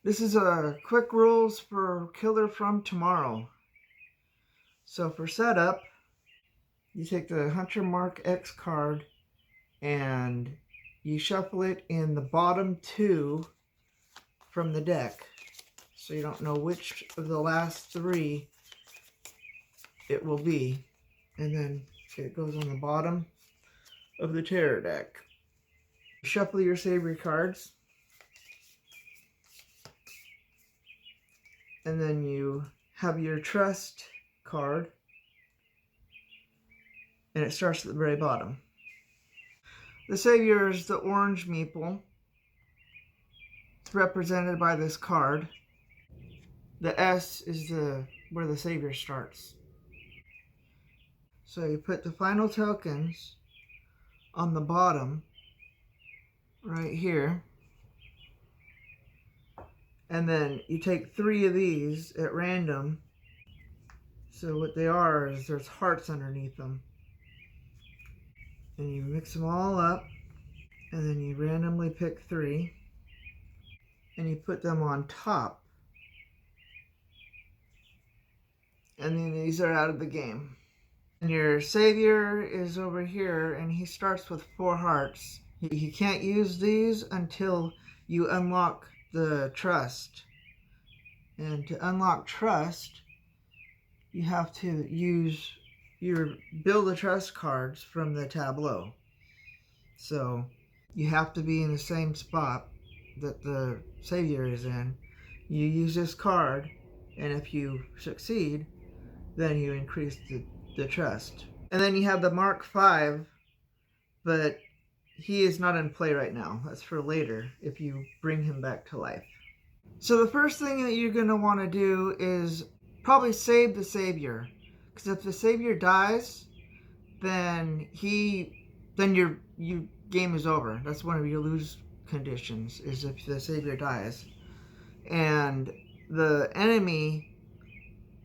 This is a quick rules for Killer from Tomorrow. So for setup, you take the Hunter Mark X card and you shuffle it in the bottom two from the deck. So you don't know which of the last three it will be. And then it goes on the bottom of the terror deck. Shuffle your Savior cards. And then you have your Trust card. And it starts at the very bottom. The Savior is the orange meeple. It's represented by this card. The S is where the Savior starts. So you put the final tokens on the bottom right here. And then you take 3 of these at random. So what they are is there's hearts underneath them. And you mix them all up. And then you randomly pick 3. And you put them on top. And then these are out of the game. And your Savior is over here, and he starts with 4 hearts. He can't use these until you unlock the Trust. And to unlock Trust, you have to use your Build a Trust cards from the tableau. So you have to be in the same spot that the Savior is in. You use this card, and if you succeed, then you increase the Trust. And then you have the Mark V, but he is not in play right now. That's for later if you bring him back to life. So the first thing that you're going to want to do is probably save the Savior. Because if the Savior dies, then your game is over. That's one of your lose conditions, is if the Savior dies. And the enemy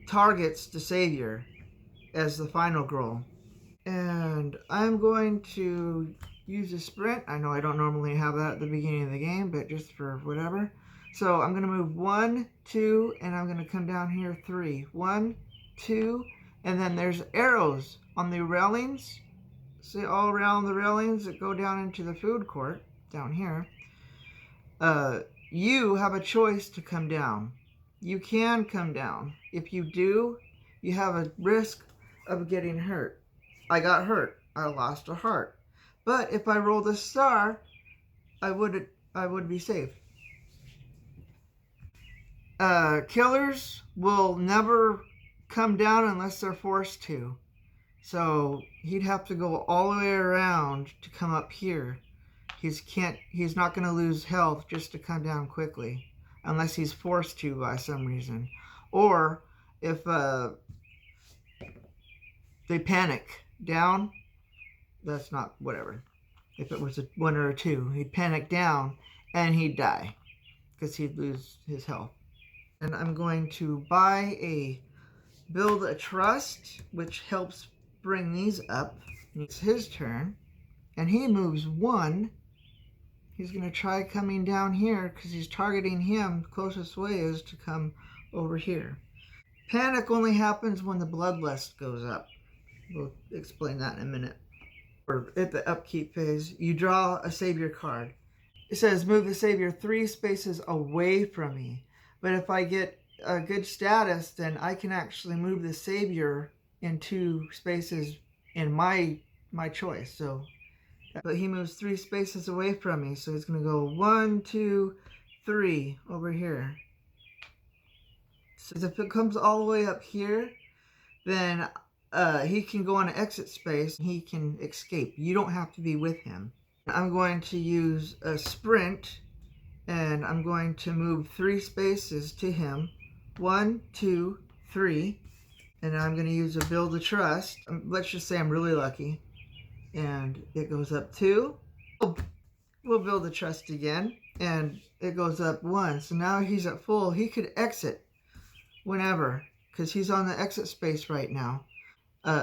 targets the Savior as the final goal. And I'm going to use a sprint. I know I don't normally have that at the beginning of the game, but just for whatever. So I'm going to move 1, 2, and I'm going to come down here 3. 1, 2, and then there's arrows on the railings. See, all around the railings that go down into the food court down here. You have a choice to come down. You can come down. If you do, you have a risk of getting hurt. I got hurt. I lost a heart. But if I rolled a star, I would be safe. Killers will never come down unless they're forced to. So he'd have to go all the way around to come up here. He's not going to lose health just to come down quickly, unless he's forced to by some reason. Or if they panic down, that's not whatever. If it was a 1 or a 2, he'd panic down and he'd die because he'd lose his health. And I'm going to build a Trust, which helps bring these up. It's his turn, and he moves 1. He's going to try coming down here because he's targeting him. The closest way is to come over here. Panic only happens when the Bloodlust goes up. We'll explain that in a minute. Or at the upkeep phase, you draw a Savior card. It says move the Savior 3 spaces away from me. But if I get a good status, then I can actually move the Savior in 2 spaces in my choice. So, but he moves 3 spaces away from me, so he's going to go 1, 2, 3 over here. So if it comes all the way up here, then he can go on an exit space. He can escape. You don't have to be with him. I'm going to use a sprint, and I'm going to move 3 spaces to him. 1, 2, 3. And I'm going to use a Build a Trust. Let's just say I'm really lucky. And it goes up 2. We'll Build a Trust again. And it goes up 1. So now he's at full. He could exit whenever, because he's on the exit space right now.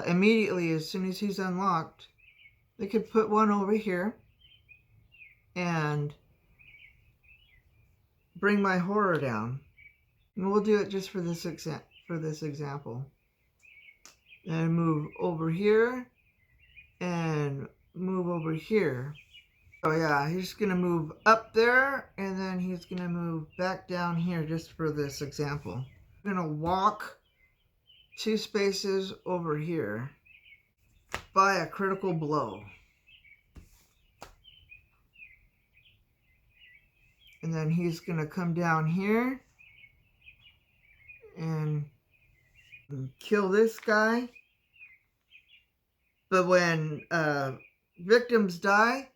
Immediately, as soon as he's unlocked, they could put 1 over here and bring my horror down. And we'll do it just for this example. And move over here and move over here. Oh yeah, he's gonna move up there and then he's gonna move back down here just for this example. I'm gonna walk 2 spaces over here by a critical blow. And then he's gonna come down here and kill this guy. But when victims die,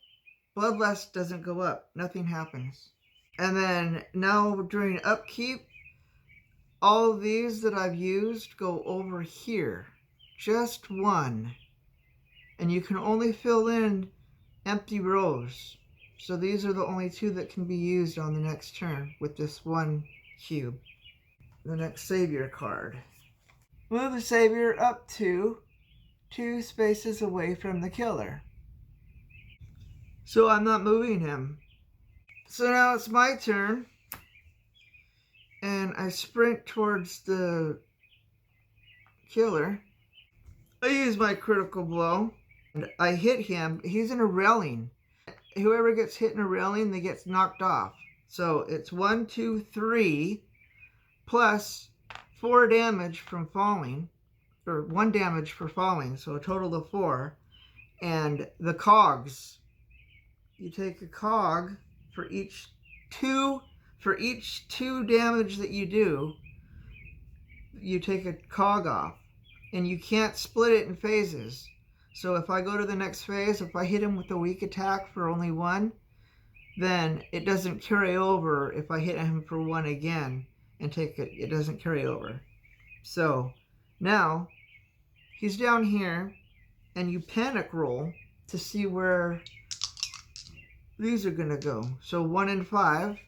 bloodlust doesn't go up. Nothing happens. And then now during upkeep, all of these that I've used go over here. Just one. And you can only fill in empty rows. So these are the only 2 that can be used on the next turn with this one cube. The next Savior card. Move the Savior up to 2 spaces away from the killer. So I'm not moving him. So now it's my turn. And I sprint towards the killer. I use my critical blow. And I hit him. He's in a railing. Whoever gets hit in a railing, they get knocked off. So it's 1, 2, 3, plus 4 damage from falling, or 1 damage for falling, so a total of 4. And the cogs, you take a cog for each 2 damage that you do. You take a cog off, and you can't split it in phases. So if I go to the next phase, if I hit him with a weak attack for only 1, then it doesn't carry over. If I hit him for 1 again and take it, it doesn't carry over. So now he's down here, and you panic roll to see where these are going to go. So 1 and 5.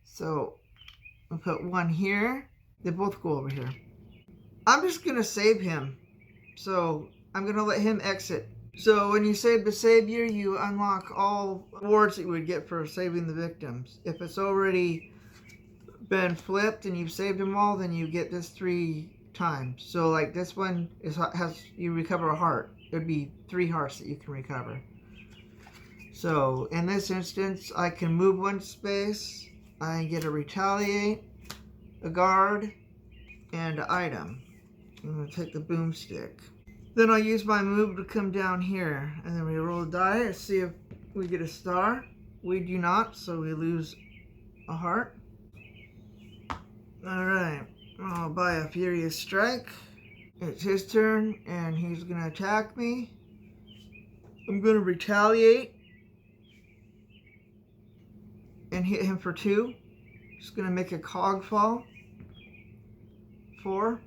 So I'll put 1 here. They both go over here. I'm just going to save him. So I'm going to let him exit. So when you save the Savior, you unlock all rewards that you would get for saving the victims. If it's already been flipped and you've saved them all, then you get this 3 times. So like this one you recover a heart. There'd be 3 hearts that you can recover. So in this instance, I can move 1 space. I get a retaliate, a guard, and an item. I'm going to take the boomstick. Then I'll use my move to come down here. And then we roll a die and see if we get a star. We do not, so we lose a heart. Alright, I'll buy a Furious Strike. It's his turn, and he's going to attack me. I'm going to retaliate and hit him for 2. Just going to make a cog fall. 4.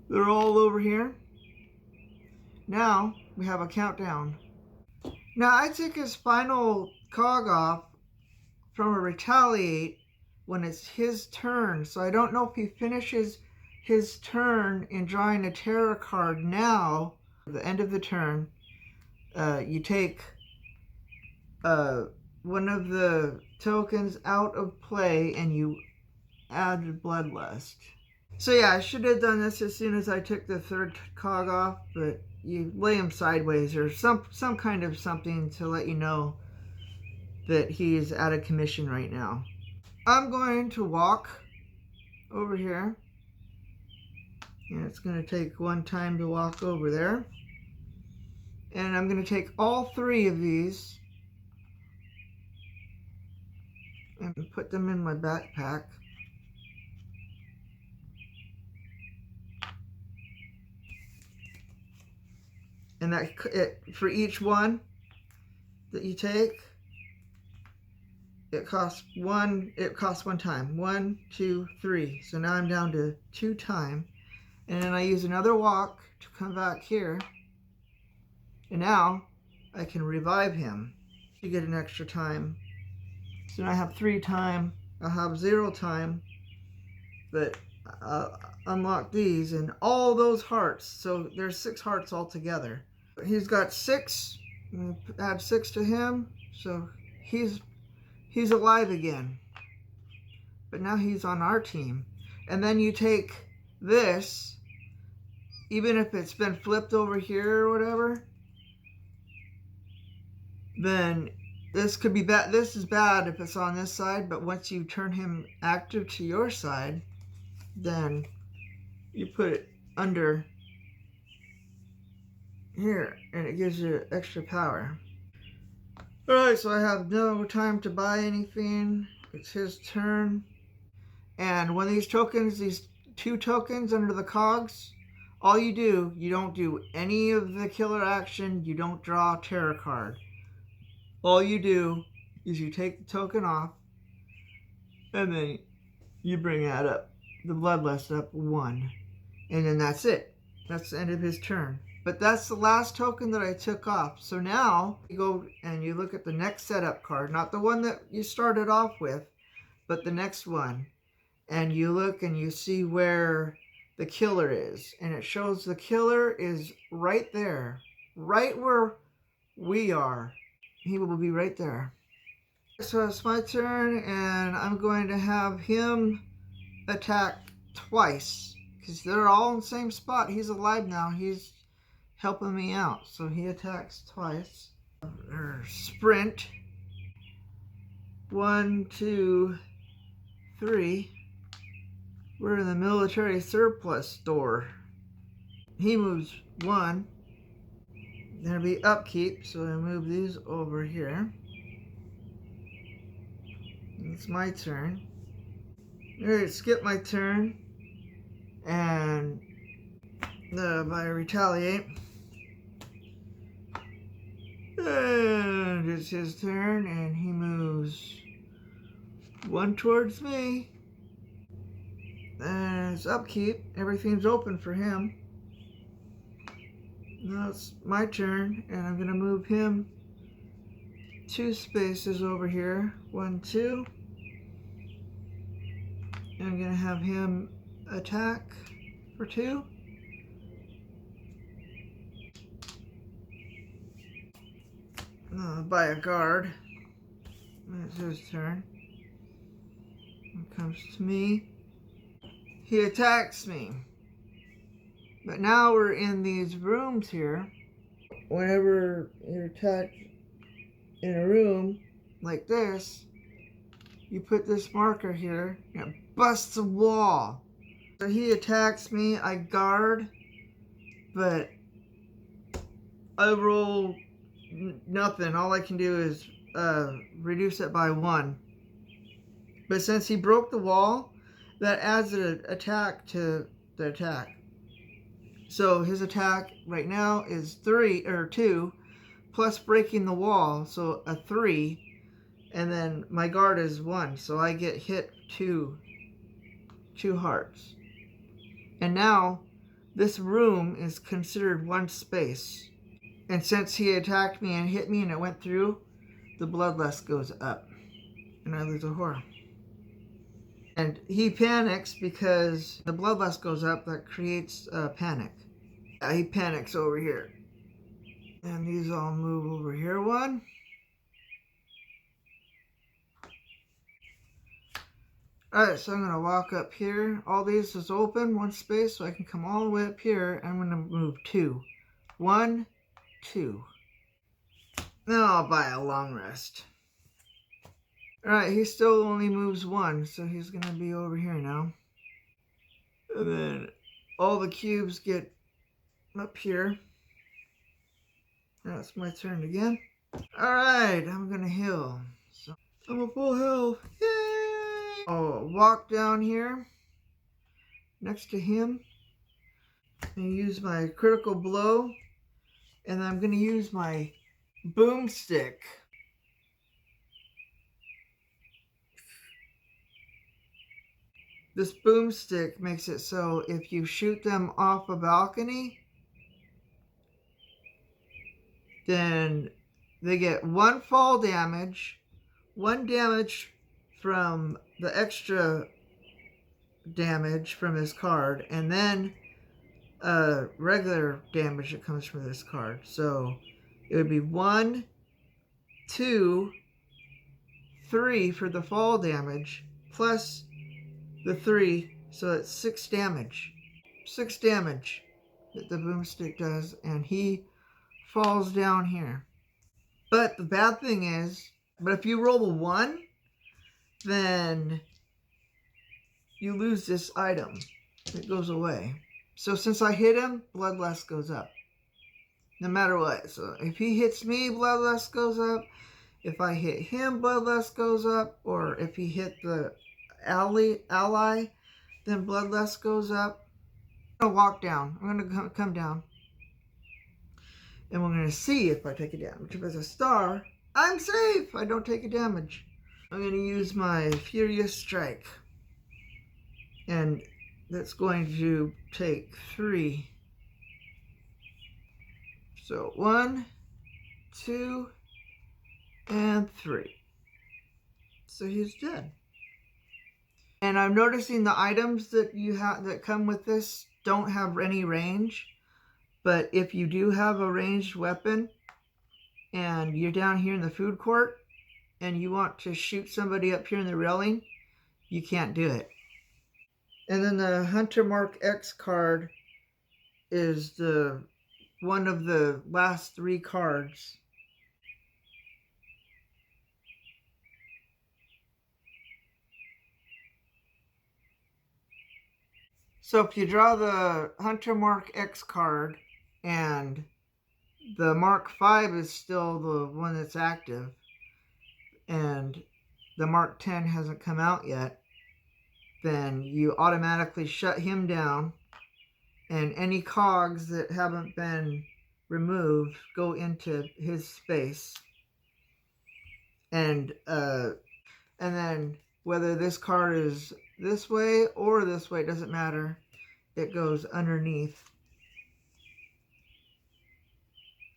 They're all over here. Now we have a countdown. Now I took his final cog off from a retaliate when it's his turn. So I don't know if he finishes his turn in drawing a terror card now. At the end of the turn, you take one of the tokens out of play and you add Bloodlust. So yeah, I should have done this as soon as I took the 3rd cog off, but you lay him sideways or some kind of something to let you know that he's out of commission right now. I'm going to walk over here, and it's going to take 1 time to walk over there. And I'm going to take all 3 of these and put them in my backpack. And that for each one that you take, it costs 1 time. 1, 2, 3. So now I'm down to 2 time. And then I use another walk to come back here. And now I can revive him to get an extra time. So now I have 3 time. I'll have 0 time. But unlock these and all those hearts. So there's 6 hearts altogether. He's got 6. I'm gonna add 6 to him. So he's he's alive again. But now he's on our team. And then you take this, even if it's been flipped over here or whatever, then this could be bad. This is bad if it's on this side, but once you turn him active to your side, then you put it under here and it gives you extra power. Alright, so I have no time to buy anything. It's his turn. And when these tokens, these 2 tokens under the cogs, all you do, you don't do any of the killer action, you don't draw a terror card. All you do is you take the token off, and then you bring that up, the Bloodlust up 1. And then that's it. That's the end of his turn. But that's the last token that I took off. So now you go and you look at the next setup card, not the one that you started off with, but the next one. And you look and you see where the killer is. And it shows the killer is right there, right where we are. He will be right there. So it's my turn, and I'm going to have him attack twice because they're all in the same spot. He's alive now. He's helping me out. So he attacks twice. Sprint. 1, 2, 3. We're in the military surplus store. He moves 1. There'll be upkeep, so I move these over here. It's my turn. Alright, skip my turn. And I retaliate. And it's his turn, and he moves 1 towards me. And it's upkeep. Everything's open for him. Now it's my turn, and I'm going to move him 2 spaces over here. 1, 2. And I'm going to have him attack for 2. By a guard. And it's his turn. It comes to me. He attacks me. But now we're in these rooms here. Whenever you're attacked in a room like this, you put this marker here and it busts a wall. So he attacks me, I guard, but I roll nothing. All I can do is reduce it by 1. But since he broke the wall, that adds an attack to the attack. So his attack right now is 2 plus breaking the wall, so a 3, and then my guard is 1, so I get hit 2 hearts. And now this room is considered 1 space. And since he attacked me and hit me and it went through, the bloodlust goes up. And I lose a horror. And he panics because the bloodlust goes up. That creates panic. He panics over here. And these all move over here 1. Alright, so I'm going to walk up here. All these is open, 1 space, so I can come all the way up here. I'm going to move 2. 1, 2. Now I'll buy a long rest. Alright, he still only moves 1, so he's going to be over here now. And then all the cubes get up here. Now it's my turn again. Alright, I'm going to heal. So I'm at full health. Yay! I'll walk down here next to him and use my critical blow. And I'm going to use my boomstick. This boomstick makes it so if you shoot them off a balcony, then they get 1 fall damage, 1 damage from the extra damage from his card, and then regular damage that comes from this card. So it would be 1, 2, 3 for the fall damage, plus the 3, so that's 6 damage. 6 damage that the boomstick does, and he falls down here. But the bad thing is, but if you roll a 1, then you lose this item. It goes away. So since I hit him, Bloodlust goes up. No matter what. So if he hits me, Bloodlust goes up. If I hit him, Bloodlust goes up. Or if he hit the ally, then Bloodlust goes up. I'm going to walk down. I'm going to come down. And we're going to see if I take a damage. If it's a star, I'm safe. I don't take a damage. I'm going to use my Furious Strike. And that's going to take 3. So 1, 2, and 3. So he's dead. And I'm noticing the items that you have that come with this don't have any range. But if you do have a ranged weapon and you're down here in the food court and you want to shoot somebody up here in the railing, you can't do it. And then the Hunter Mark X card is the one of the last 3 cards. So if you draw the Hunter Mark X card and the Mark 5 is still the one that's active and the Mark 10 hasn't come out yet, then you automatically shut him down, and any cogs that haven't been removed go into his space. And then whether this card is this way or this way, it doesn't matter. It goes underneath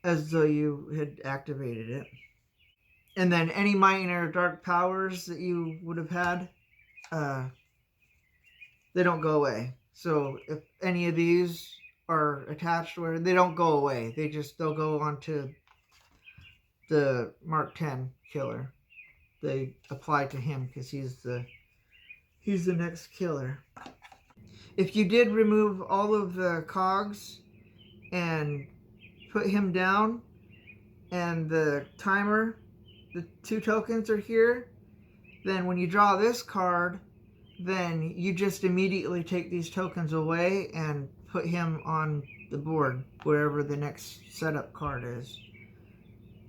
as though you had activated it. And then any minor dark powers that you would have had, they don't go away. So if any of these are attached where they don't go away, they'll go onto the Mark 10 killer. They apply to him because he's the next killer. If you did remove all of the cogs and put him down and the timer, the 2 tokens are here, then when you draw this card, then you just immediately take these tokens away and put him on the board wherever the next setup card is.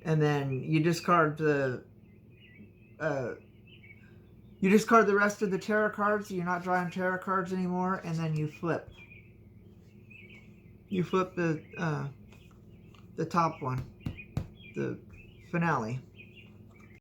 And then you discard the rest of the tarot cards. So you're not drawing tarot cards anymore, and then you flip. You flip the top one, the finale.